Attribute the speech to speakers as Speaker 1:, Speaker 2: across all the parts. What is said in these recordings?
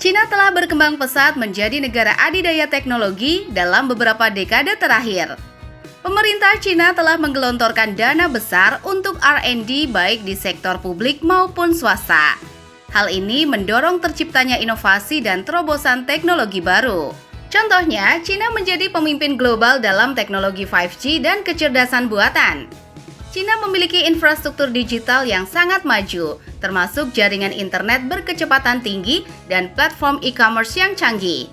Speaker 1: Cina telah berkembang pesat menjadi negara adidaya teknologi dalam beberapa dekade terakhir. Pemerintah Cina telah menggelontorkan dana besar untuk R&D baik di sektor publik maupun swasta. Hal ini mendorong terciptanya inovasi dan terobosan teknologi baru. Contohnya, Cina menjadi pemimpin global dalam teknologi 5G dan kecerdasan buatan. Cina memiliki infrastruktur digital yang sangat maju, termasuk jaringan internet berkecepatan tinggi dan platform e-commerce yang canggih.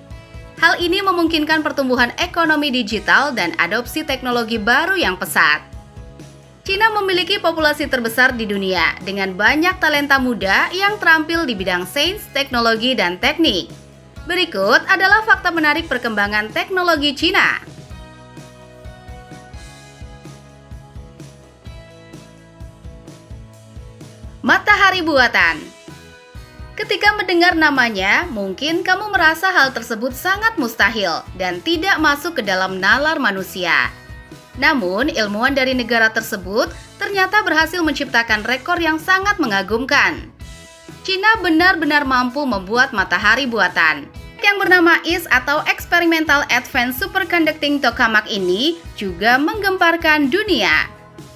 Speaker 1: Hal ini memungkinkan pertumbuhan ekonomi digital dan adopsi teknologi baru yang pesat. Cina memiliki populasi terbesar di dunia dengan banyak talenta muda yang terampil di bidang sains, teknologi, dan teknik. Berikut adalah fakta menarik perkembangan teknologi Cina. Matahari buatan. Ketika mendengar namanya, mungkin kamu merasa hal tersebut sangat mustahil dan tidak masuk ke dalam nalar manusia. Namun, ilmuwan dari negara tersebut ternyata berhasil menciptakan rekor yang sangat mengagumkan. Cina benar-benar mampu membuat matahari buatan. Yang bernama IS atau Experimental Advanced Superconducting Tokamak ini juga menggemparkan dunia.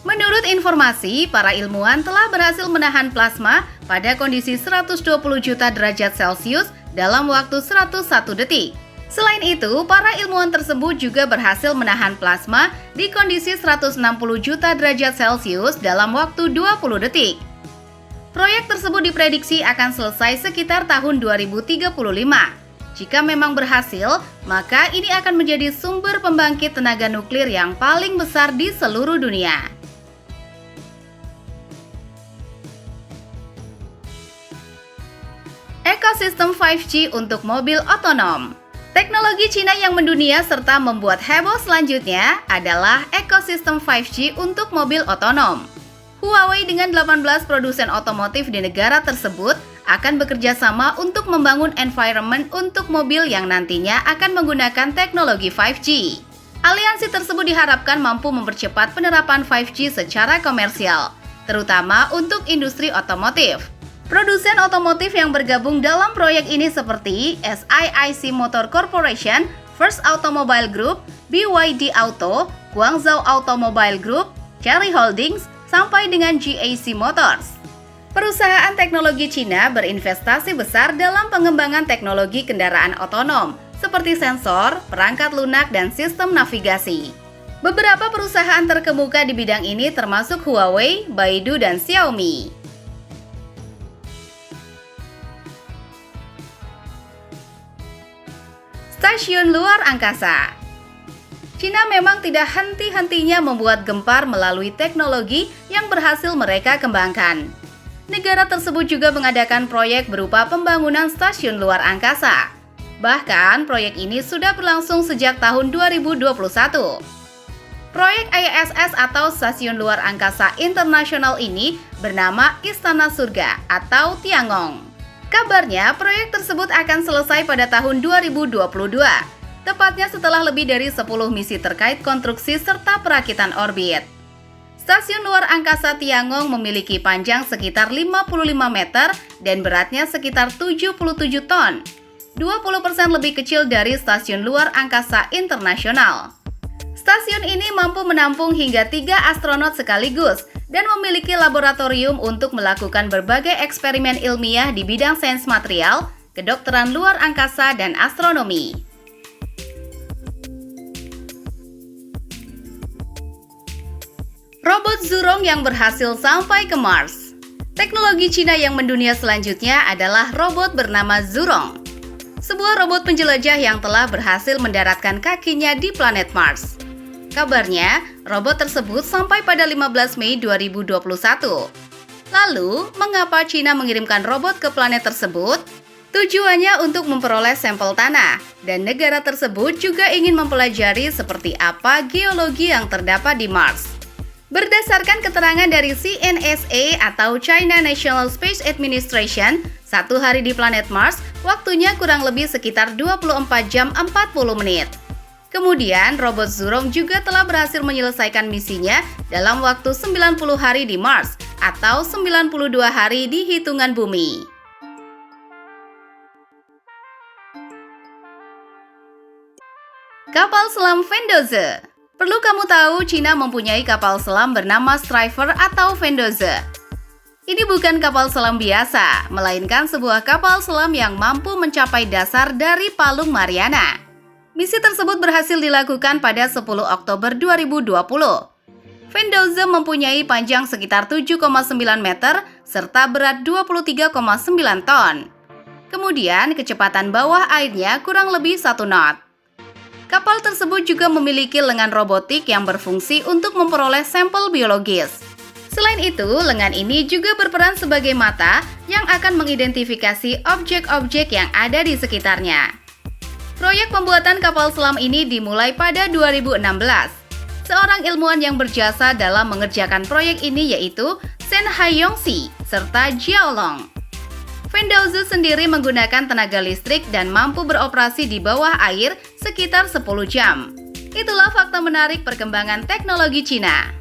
Speaker 1: Menurut informasi, para ilmuwan telah berhasil menahan plasma pada kondisi 120 juta derajat Celcius dalam waktu 101 detik. Selain itu, para ilmuwan tersebut juga berhasil menahan plasma di kondisi 160 juta derajat Celcius dalam waktu 20 detik. Proyek tersebut diprediksi akan selesai sekitar tahun 2035. Jika memang berhasil, maka ini akan menjadi sumber pembangkit tenaga nuklir yang paling besar di seluruh dunia. Ekosistem 5G untuk mobil otonom. Teknologi Cina yang mendunia serta membuat heboh selanjutnya adalah ekosistem 5G untuk mobil otonom. Huawei dengan 18 produsen otomotif di negara tersebut akan bekerja sama untuk membangun environment untuk mobil yang nantinya akan menggunakan teknologi 5G. Aliansi tersebut diharapkan mampu mempercepat penerapan 5G secara komersial, terutama untuk industri otomotif. Produsen otomotif yang bergabung dalam proyek ini seperti SAIC Motor Corporation, First Automobile Group, BYD Auto, Guangzhou Automobile Group, Chery Holdings, sampai dengan GAC Motors. Perusahaan teknologi Cina berinvestasi besar dalam pengembangan teknologi kendaraan otonom, seperti sensor, perangkat lunak, dan sistem navigasi. Beberapa perusahaan terkemuka di bidang ini termasuk Huawei, Baidu, dan Xiaomi. Stasiun luar angkasa. Cina memang tidak henti-hentinya membuat gempar melalui teknologi yang berhasil mereka kembangkan. Negara tersebut juga mengadakan proyek berupa pembangunan stasiun luar angkasa. Bahkan, proyek ini sudah berlangsung sejak tahun 2021. Proyek ISS atau Stasiun Luar Angkasa Internasional ini bernama Istana Surga atau Tiangong. Kabarnya, proyek tersebut akan selesai pada tahun 2022, tepatnya setelah lebih dari 10 misi terkait konstruksi serta perakitan orbit. Stasiun luar angkasa Tiangong memiliki panjang sekitar 55 meter dan beratnya sekitar 77 ton, 20% lebih kecil dari Stasiun Luar Angkasa Internasional. Stasiun ini mampu menampung hingga 3 astronot sekaligus dan memiliki laboratorium untuk melakukan berbagai eksperimen ilmiah di bidang sains material, kedokteran luar angkasa, dan astronomi. Robot Zhurong yang berhasil sampai ke Mars. Teknologi Cina yang mendunia selanjutnya adalah robot bernama Zhurong, sebuah robot penjelajah yang telah berhasil mendaratkan kakinya di planet Mars. Kabarnya, robot tersebut sampai pada 15 Mei 2021. Lalu, mengapa Cina mengirimkan robot ke planet tersebut? Tujuannya untuk memperoleh sampel tanah, dan negara tersebut juga ingin mempelajari seperti apa geologi yang terdapat di Mars. Berdasarkan keterangan dari CNSA atau China National Space Administration, 1 hari di planet Mars waktunya kurang lebih sekitar 24 jam 40 menit. Kemudian, robot Zhurong juga telah berhasil menyelesaikan misinya dalam waktu 90 hari di Mars atau 92 hari di hitungan bumi. Kapal selam Vendoze. Perlu kamu tahu, Cina mempunyai kapal selam bernama Striver atau Vendoze. Ini bukan kapal selam biasa, melainkan sebuah kapal selam yang mampu mencapai dasar dari Palung Mariana. Misi tersebut berhasil dilakukan pada 10 Oktober 2020. Vendoze mempunyai panjang sekitar 7,9 meter serta berat 23,9 ton. Kemudian, kecepatan bawah airnya kurang lebih 1 knot. Kapal tersebut juga memiliki lengan robotik yang berfungsi untuk memperoleh sampel biologis. Selain itu, lengan ini juga berperan sebagai mata yang akan mengidentifikasi objek-objek yang ada di sekitarnya. Proyek pembuatan kapal selam ini dimulai pada 2016. Seorang ilmuwan yang berjasa dalam mengerjakan proyek ini yaitu Shen Haiyongxi serta Jiao Long. Vendoze sendiri menggunakan tenaga listrik dan mampu beroperasi di bawah air sekitar 10 jam. Itulah fakta menarik perkembangan teknologi Cina.